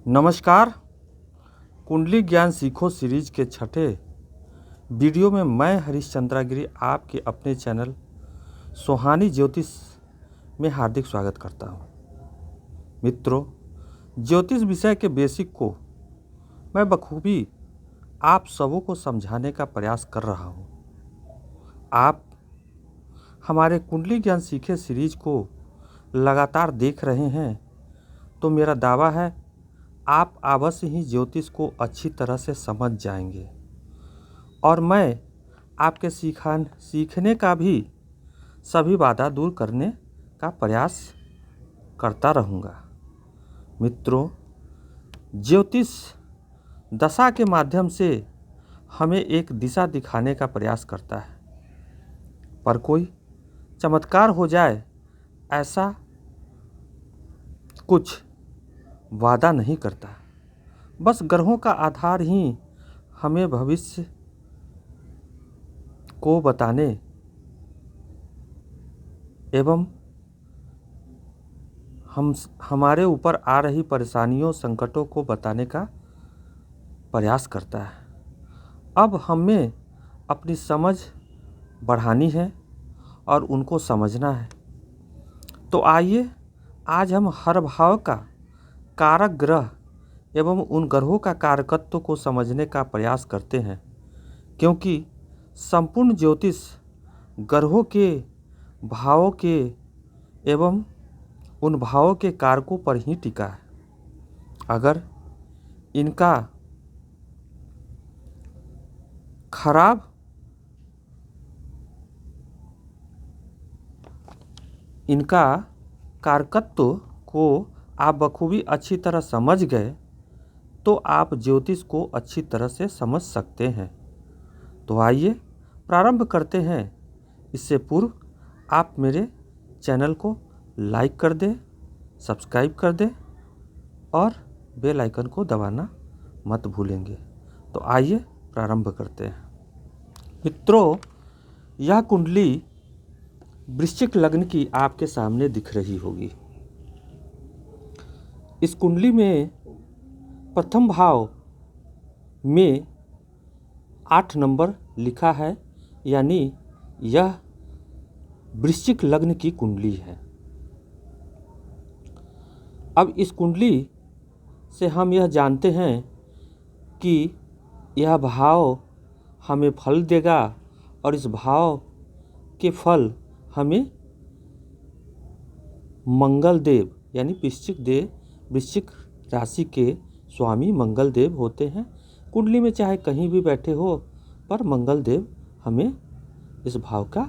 नमस्कार। कुंडली ज्ञान सीखो सीरीज के छठे वीडियो में मैं हरीशचंद्रागिरी आपके अपने चैनल सुहानी ज्योतिष में हार्दिक स्वागत करता हूँ। मित्रों, ज्योतिष विषय के बेसिक को मैं बखूबी आप सबों को समझाने का प्रयास कर रहा हूँ। आप हमारे कुंडली ज्ञान सीखे सीरीज को लगातार देख रहे हैं तो मेरा दावा है आप अवश्य ही ज्योतिष को अच्छी तरह से समझ जाएंगे और मैं आपके सीखने का भी सभी बाधा दूर करने का प्रयास करता रहूँगा। मित्रों, ज्योतिष दशा के माध्यम से हमें एक दिशा दिखाने का प्रयास करता है, पर कोई चमत्कार हो जाए ऐसा कुछ वादा नहीं करता। बस ग्रहों का आधार ही हमें भविष्य को बताने एवं हमारे ऊपर आ रही परेशानियों संकटों को बताने का प्रयास करता है। अब हमें अपनी समझ बढ़ानी है और उनको समझना है। तो आइए आज हम हर भाव का कारक ग्रह एवं उन ग्रहों का कारकत्व को समझने का प्रयास करते हैं, क्योंकि संपूर्ण ज्योतिष ग्रहों के भावों के एवं उन भावों के कारकों पर ही टिका है। अगर इनका कारकत्व को आप बखूबी अच्छी तरह समझ गए तो आप ज्योतिष को अच्छी तरह से समझ सकते हैं। तो आइए प्रारंभ करते हैं। इससे पूर्व आप मेरे चैनल को लाइक कर दें, सब्सक्राइब कर दें और बेल आइकन को दबाना मत भूलेंगे। तो आइए प्रारंभ करते हैं। मित्रों, यह कुंडली वृश्चिक लग्न की आपके सामने दिख रही होगी। इस कुंडली में प्रथम भाव में 8 नंबर लिखा है, यानी यह वृश्चिक लग्न की कुंडली है। अब इस कुंडली से हम यह जानते हैं कि यह भाव हमें फल देगा और इस भाव के फल हमें मंगल देव यानी वृश्चिक राशि के स्वामी मंगल देव होते हैं। कुंडली में चाहे कहीं भी बैठे हो, पर मंगल देव हमें इस भाव का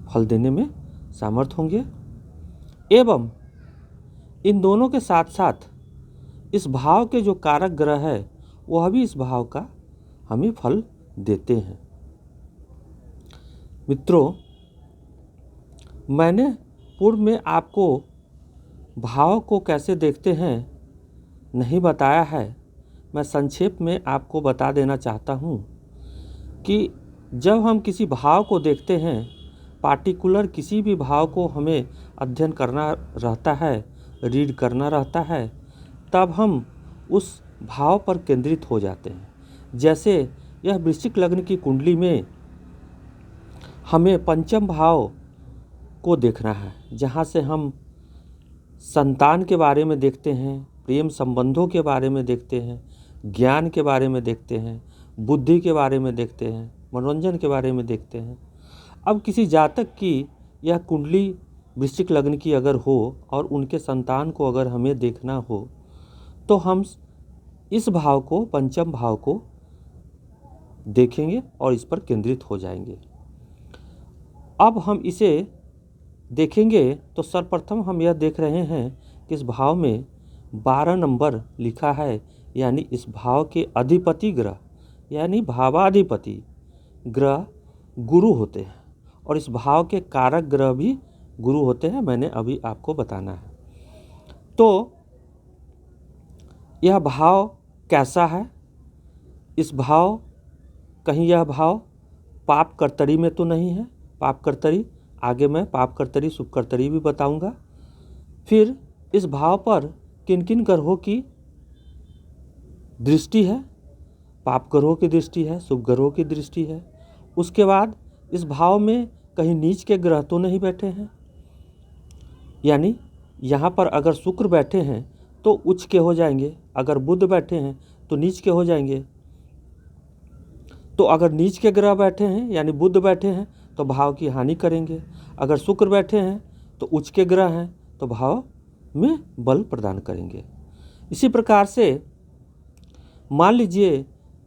फल देने में सामर्थ होंगे। एवं इन दोनों के साथ साथ इस भाव के जो कारक ग्रह है वह भी इस भाव का हमें फल देते हैं। मित्रों, मैंने पूर्व में आपको भाव को कैसे देखते हैं नहीं बताया है। मैं संक्षेप में आपको बता देना चाहता हूँ कि जब हम किसी भाव को देखते हैं, पार्टिकुलर किसी भी भाव को हमें अध्ययन करना रहता है, रीड करना रहता है, तब हम उस भाव पर केंद्रित हो जाते हैं। जैसे यह वृश्चिक लग्न की कुंडली में हमें पंचम भाव को देखना है, जहाँ से हम संतान के बारे में देखते हैं, प्रेम संबंधों के बारे में देखते हैं, ज्ञान के बारे में देखते हैं, बुद्धि के बारे में देखते हैं, मनोरंजन के बारे में देखते हैं। अब किसी जातक की यह कुंडली वृश्चिक लग्न की अगर हो और उनके संतान को अगर हमें देखना हो तो हम इस भाव को, पंचम भाव को देखेंगे और इस पर केंद्रित हो जाएंगे। अब हम इसे देखेंगे तो सर्वप्रथम हम यह देख रहे हैं कि इस भाव में 12 नंबर लिखा है, यानी इस भाव के अधिपति ग्रह यानी भावाधिपति ग्रह गुरु होते हैं और इस भाव के कारक ग्रह भी गुरु होते हैं। मैंने अभी आपको बताना है। तो यह भाव कैसा है? इस भाव कहीं यह भाव पाप कर्तरी में तो नहीं है। पाप कर्तरी आगे मैं पाप कर्तरी शुभ कर्तरी भी बताऊंगा। फिर इस भाव पर किन किन ग्रहों की दृष्टि है, पाप ग्रहों की दृष्टि है, शुभ ग्रहों की दृष्टि है। उसके बाद इस भाव में कहीं नीच के ग्रह तो नहीं बैठे हैं, यानी यहाँ पर अगर शुक्र बैठे हैं तो उच्च के हो जाएंगे, अगर बुध बैठे हैं तो नीच के हो जाएंगे। तो अगर नीच के ग्रह बैठे हैं यानी बुध बैठे हैं तो भाव की हानि करेंगे, अगर शुक्र बैठे हैं तो उच्च के ग्रह हैं तो भाव में बल प्रदान करेंगे। इसी प्रकार से मान लीजिए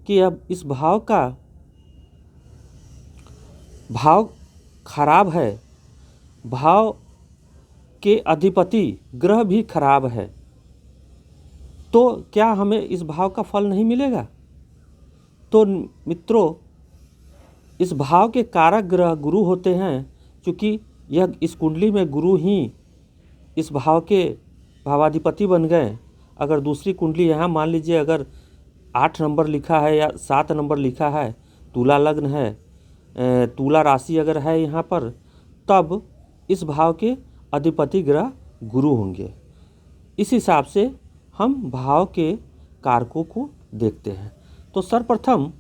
कि अब इस भाव खराब है, भाव के अधिपति ग्रह भी खराब है, तो क्या हमें इस भाव का फल नहीं मिलेगा? तो मित्रों, इस भाव के कारक ग्रह गुरु होते हैं। क्योंकि यह इस कुंडली में गुरु ही इस भाव के भावाधिपति बन गए। अगर दूसरी कुंडली यहाँ मान लीजिए अगर 8 नंबर लिखा है या 7 नंबर लिखा है, तुला लग्न है, तुला राशि अगर है यहाँ पर, तब इस भाव के अधिपति ग्रह गुरु होंगे। इस हिसाब से हम भाव के कारकों को देखते हैं। तो सर्वप्रथम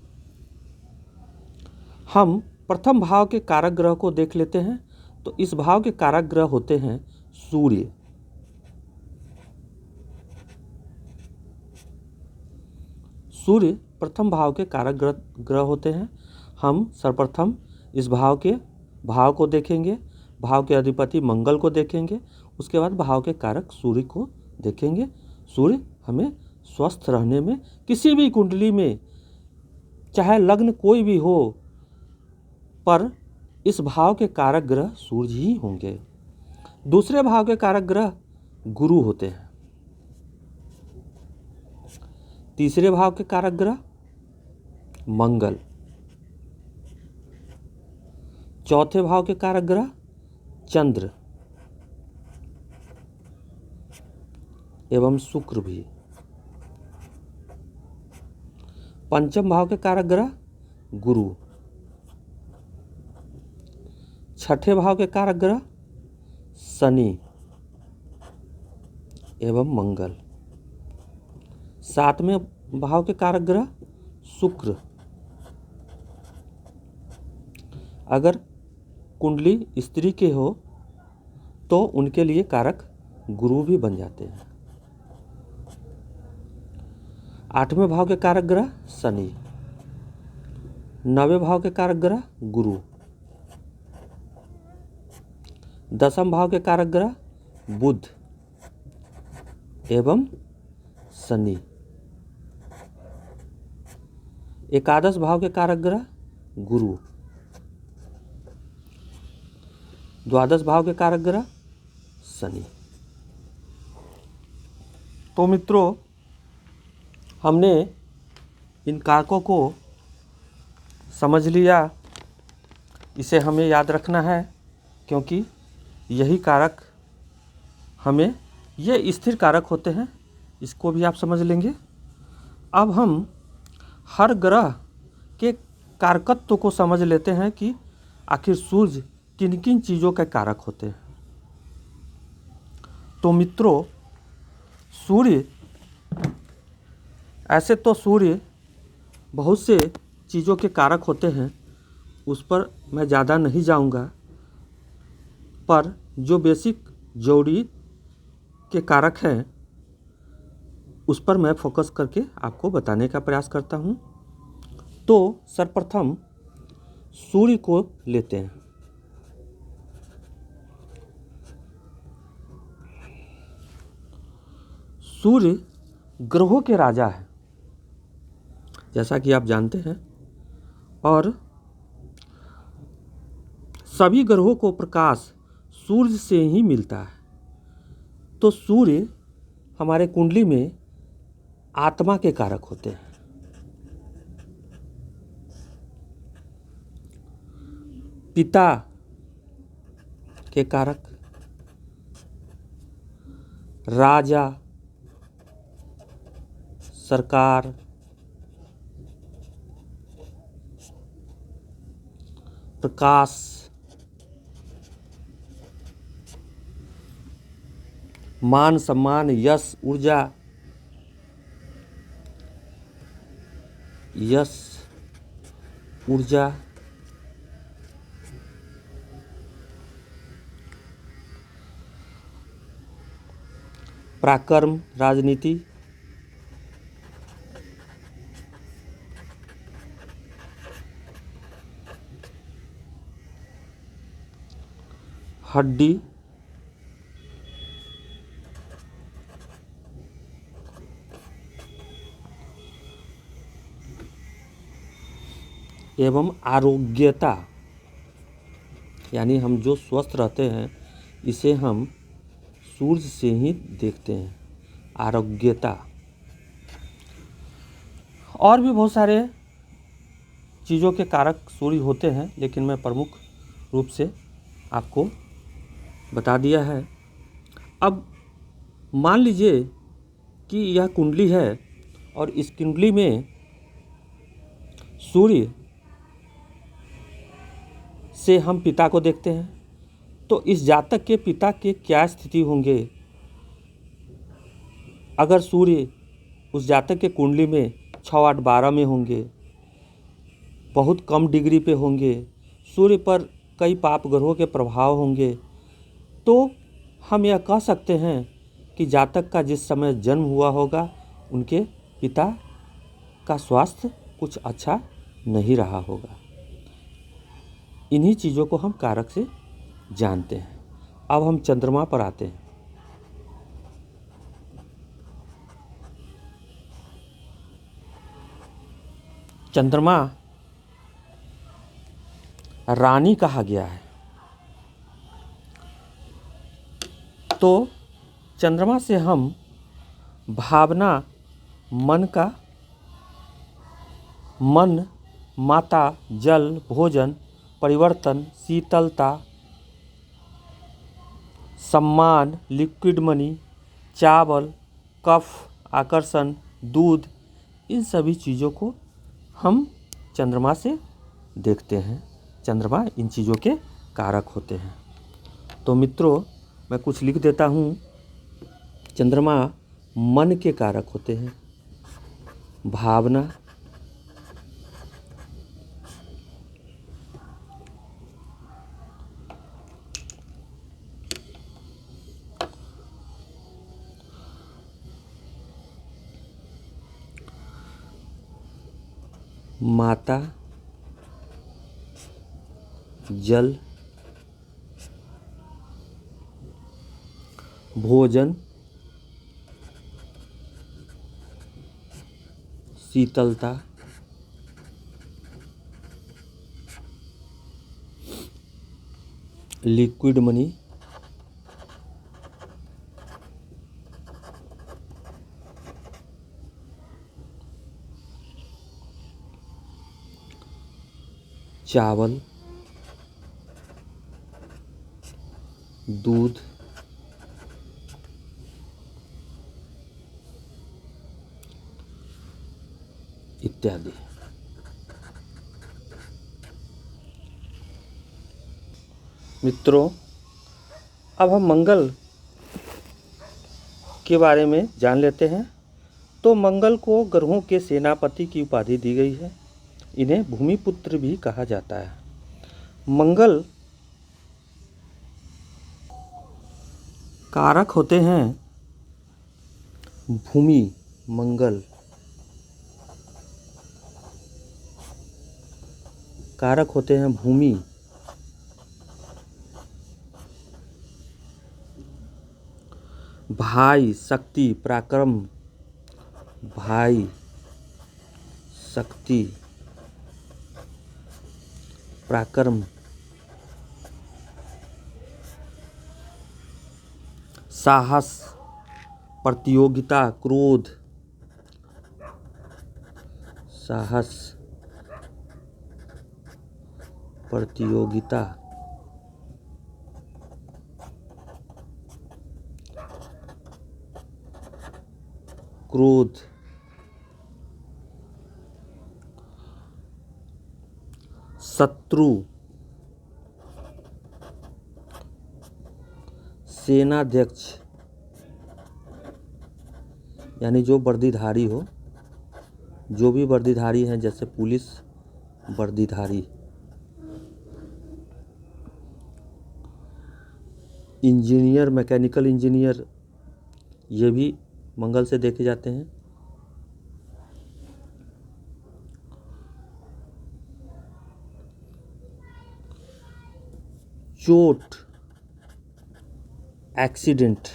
हम प्रथम भाव के कारक ग्रह को देख लेते हैं। तो इस भाव के कारक ग्रह होते हैं सूर्य, सूर्य प्रथम भाव के कारक ग्रह होते हैं। हम सर्वप्रथम इस भाव को देखेंगे, भाव के अधिपति मंगल को देखेंगे, उसके बाद भाव के कारक सूर्य को देखेंगे। सूर्य हमें स्वस्थ रहने में, किसी भी कुंडली में चाहे लग्न कोई भी हो, पर इस भाव के कारक ग्रह सूर्य ही होंगे। दूसरे भाव के कारक ग्रह गुरु होते हैं। तीसरे भाव के कारक ग्रह मंगल। चौथे भाव के कारक ग्रह चंद्र एवं शुक्र भी। पंचम भाव के कारक ग्रह गुरु। छठे भाव के कारक ग्रह शनि एवं मंगल। सातवें भाव के कारक ग्रह शुक्र। अगर कुंडली स्त्री के हो तो उनके लिए कारक गुरु भी बन जाते हैं। आठवें भाव के कारक ग्रह शनि। नवें भाव के कारक ग्रह गुरु। दसम भाव के कारक ग्रह बुध एवं शनि। एकादश भाव के कारक ग्रह गुरु। द्वादश भाव के कारक ग्रह शनि। तो मित्रों, हमने इन कारकों को समझ लिया। इसे हमें याद रखना है, क्योंकि यही कारक हमें, ये स्थिर कारक होते हैं, इसको भी आप समझ लेंगे। अब हम हर ग्रह के कारकत्व को समझ लेते हैं कि आखिर सूर्य किन किन चीज़ों के कारक होते हैं। तो मित्रों, सूर्य, ऐसे तो सूर्य बहुत से चीज़ों के कारक होते हैं, उस पर मैं ज़्यादा नहीं जाऊंगा, पर जो बेसिक जोड़ी के कारक हैं उस पर मैं फोकस करके आपको बताने का प्रयास करता हूं। तो सर्वप्रथम सूर्य को लेते हैं। सूर्य ग्रहों के राजा है, जैसा कि आप जानते हैं, और सभी ग्रहों को प्रकाश सूर्य से ही मिलता है। तो सूर्य हमारे कुंडली में आत्मा के कारक होते हैं। पिता के कारक, राजा, सरकार, प्रकाश, मान सम्मान, यश, ऊर्जा, पराक्रम, राजनीति, हड्डी, एवं आरोग्यता, यानी हम जो स्वस्थ रहते हैं इसे हम सूर्य से ही देखते हैं, आरोग्यता। और भी बहुत सारे चीज़ों के कारक सूर्य होते हैं, लेकिन मैं प्रमुख रूप से आपको बता दिया है। अब मान लीजिए कि यह कुंडली है और इस कुंडली में सूर्य से हम पिता को देखते हैं, तो इस जातक के पिता के क्या स्थिति होंगे अगर सूर्य उस जातक के कुंडली में 6, 8, 12 में होंगे, बहुत कम डिग्री पे होंगे, सूर्य पर कई पाप ग्रहों के प्रभाव होंगे, तो हम यह कह सकते हैं कि जातक का जिस समय जन्म हुआ होगा उनके पिता का स्वास्थ्य कुछ अच्छा नहीं रहा होगा। इन्हीं चीज़ों को हम कारक से जानते हैं। अब हम चंद्रमा पर आते हैं। चंद्रमा रानी कहा गया है, तो चंद्रमा से हम भावना, मन, माता, जल, भोजन, परिवर्तन, शीतलता, सम्मान, लिक्विड मनी, चावल, कफ, आकर्षण, दूध, इन सभी चीज़ों को हम चंद्रमा से देखते हैं। चंद्रमा इन चीज़ों के कारक होते हैं। तो मित्रों, मैं कुछ लिख देता हूँ। चंद्रमा मन के कारक होते हैं, भावना, माता, जल, भोजन, शीतलता, लिक्विड मनी, चावल, दूध, इत्यादि। मित्रों, अब हम मंगल के बारे में जान लेते हैं। तो मंगल को ग्रहों के सेनापति की उपाधि दी गई है। इन्हें भूमिपुत्र भी कहा जाता है। मंगल कारक होते हैं भूमि, मंगल कारक होते हैं भूमि, भाई, शक्ति, पराक्रम, भाई, शक्ति, पराक्रम, साहस, प्रतियोगिता, क्रोध, साहस, प्रतियोगिता, क्रोध, शत्रु, सेनाध्यक्ष, यानी जो वर्दीधारी हो, जो भी वर्दीधारी हैं, जैसे पुलिस वर्दीधारी, इंजीनियर, मैकेनिकल इंजीनियर, ये भी मंगल से देखे जाते हैं। चोट, एक्सीडेंट,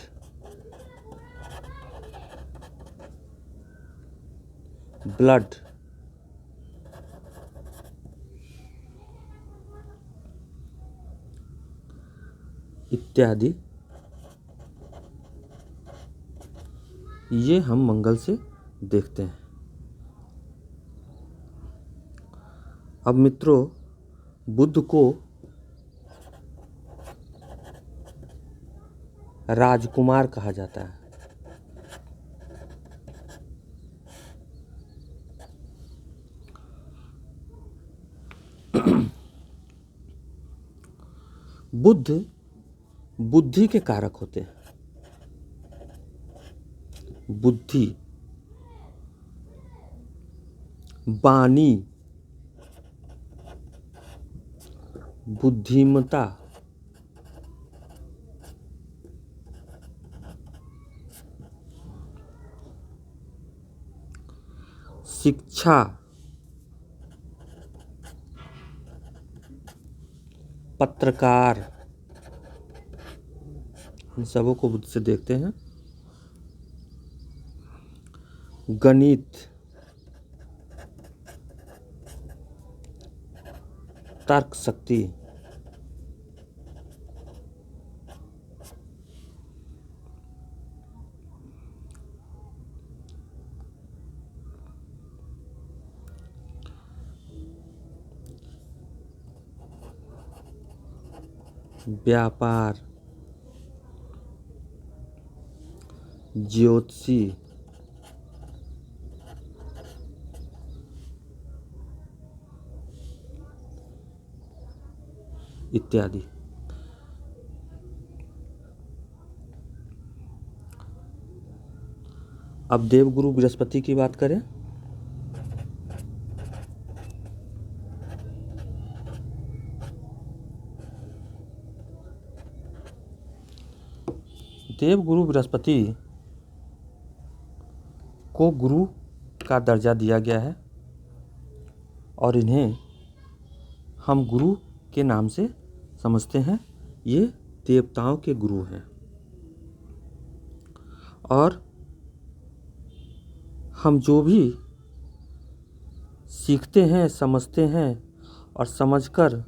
ब्लड, इत्यादि, ये हम मंगल से देखते हैं। अब मित्रों, बुध को राजकुमार कहा जाता है। बुध बुद्धि के कारक होते हैं। बुद्धि, वाणी, बुद्धिमता, शिक्षा, पत्रकार, इन सबों को बुद्ध से देखते हैं। गणित, तर्क शक्ति, व्यापार, ज्योतिषी, इत्यादि। अब देवगुरु बृहस्पति की बात करें। देवगुरु बृहस्पति को गुरु का दर्जा दिया गया है और इन्हें हम गुरु के नाम से समझते हैं। ये देवताओं के गुरु हैं और हम जो भी सीखते हैं, समझते हैं और समझकर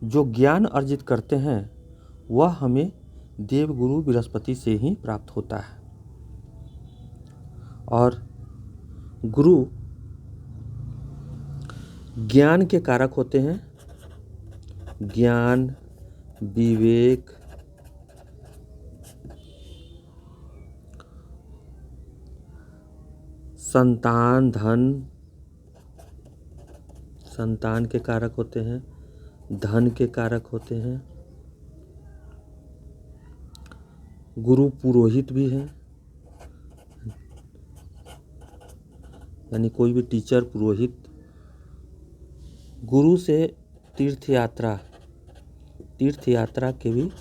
जो ज्ञान अर्जित करते हैं, वह हमें देवगुरु बृहस्पति से ही प्राप्त होता है। और गुरु ज्ञान के कारक होते हैं। ज्ञान, विवेक, संतान, धन, संतान के कारक होते हैं, धन के कारक होते हैं। गुरु पुरोहित भी हैं, यानी कोई भी टीचर, पुरोहित। गुरु से तीर्थ यात्रा के भी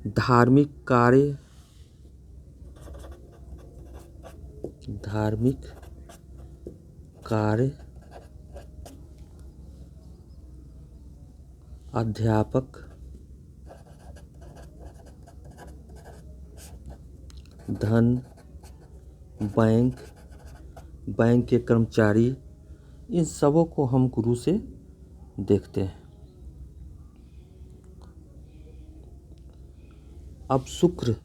धार्मिक कार्य, अध्यापक, धन, बैंक के कर्मचारी, इन सबों को हम गुरु से देखते हैं। अब शुक्र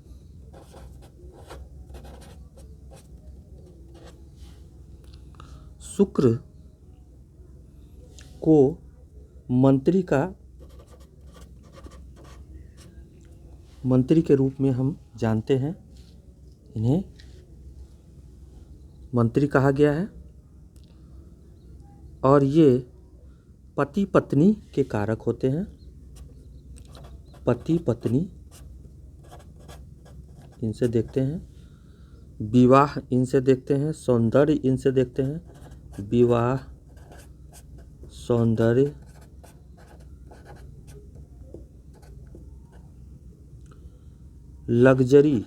को मंत्री के रूप में हम जानते हैं। इन्हें मंत्री कहा गया है और ये पति पत्नी के कारक होते हैं। पति पत्नी, इनसे देखते हैं। विवाह, इनसे देखते हैं। सौंदर्य, इनसे देखते हैं। विवाह, सौंदर्य। लग्जरी,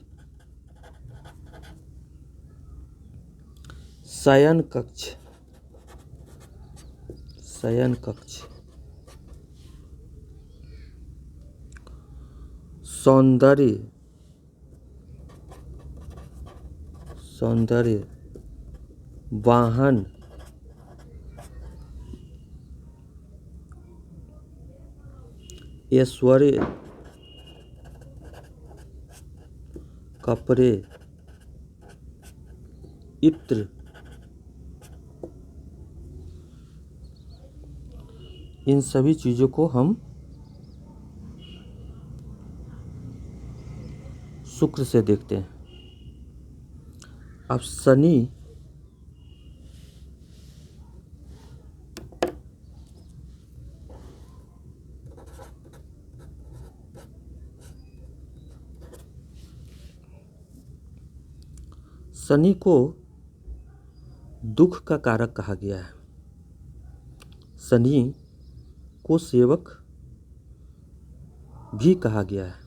शयन कक्ष, शयन कक्ष। सौंदर्य, सौंदर्य। वाहन, ऐश्वर्य। कपड़े, इत्र। इन सभी चीज़ों को हम शुक्र से देखते हैं। अब शनि, शनि को दुख का कारक कहा गया है। शनि को सेवक भी कहा गया है।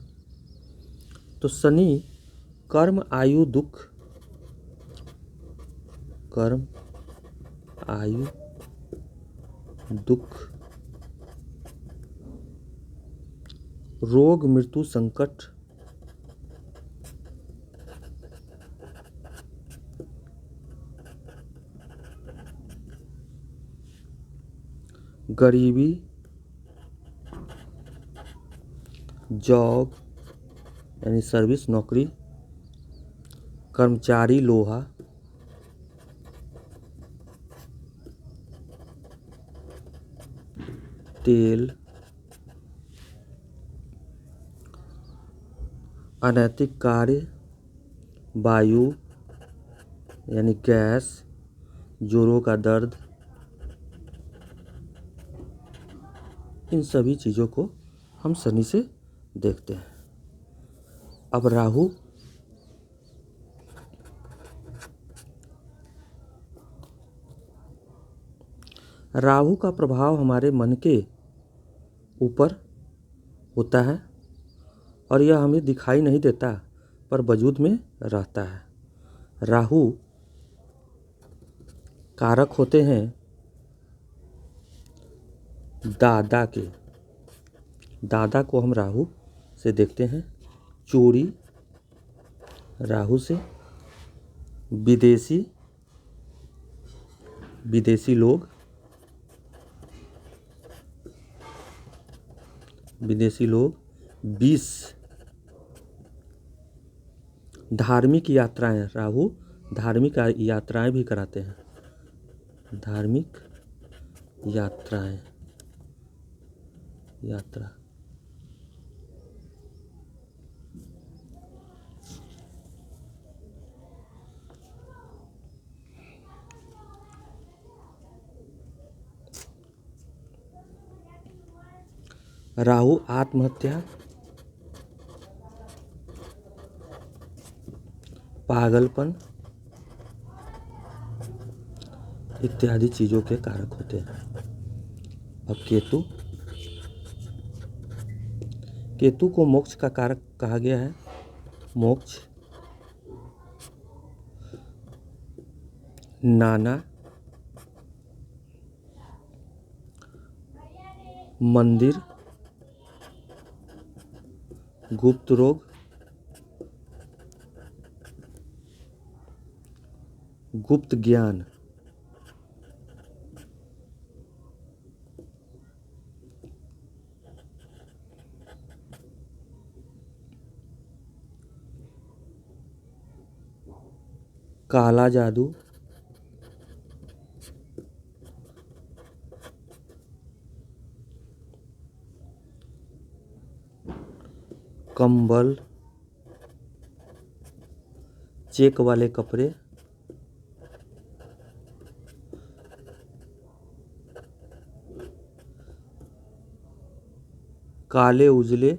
तो शनि कर्म, आयु, दुख, कर्म, आयु, दुख, रोग, मृत्यु, संकट, गरीबी, जॉब यानी सर्विस, नौकरी, कर्मचारी, लोहा, तेल, अनैतिक कार्य, वायु यानी गैस, जोड़ों का दर्द। इन सभी चीज़ों को हम शनि से देखते हैं। अब राहु, राहु का प्रभाव हमारे मन के ऊपर होता है और यह हमें दिखाई नहीं देता पर वजूद में रहता है। राहु कारक होते हैं दादा के। दादा को हम राहु से देखते हैं। चोरी, राहु से। विदेशी, विदेशी लोग, विदेशी लोग। विष, धार्मिक यात्राएं, राहु धार्मिक यात्राएं भी कराते हैं। धार्मिक यात्राएं, यात्रा। राहु आत्महत्या, पागलपन इत्यादि चीज़ों के कारक होते हैं। अब केतु, केतु को मोक्ष का कारक कहा गया है। मोक्ष, नाना, मंदिर, गुप्त रोग, गुप्त ज्ञान, काला जादू, कंबल, चेक वाले कपड़े, काले उजले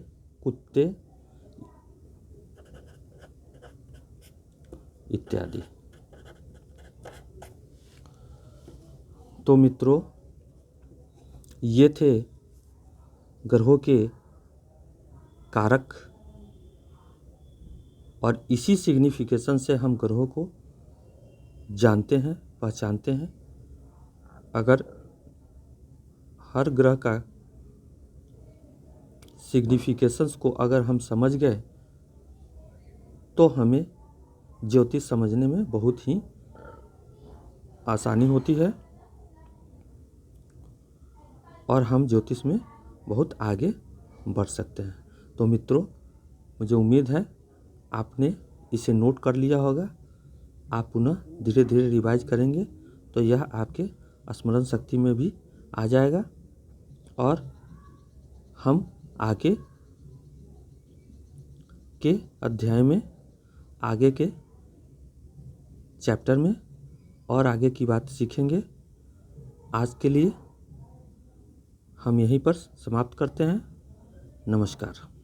कुत्ते इत्यादि। तो मित्रों, ये थे ग्रहों के कारक और इसी सिग्निफिकेशन से हम ग्रहों को जानते हैं, पहचानते हैं। अगर हर ग्रह का सिग्निफिकेशंस को अगर हम समझ गए तो हमें ज्योतिष समझने में बहुत ही आसानी होती है और हम ज्योतिष में बहुत आगे बढ़ सकते हैं। तो मित्रों, मुझे उम्मीद है आपने इसे नोट कर लिया होगा। आप पुनः धीरे धीरे रिवाइज करेंगे तो यह आपके स्मरण शक्ति में भी आ जाएगा और हम आगे के अध्याय में, आगे के चैप्टर में और आगे की बात सीखेंगे। आज के लिए हम यहीं पर समाप्त करते हैं। नमस्कार।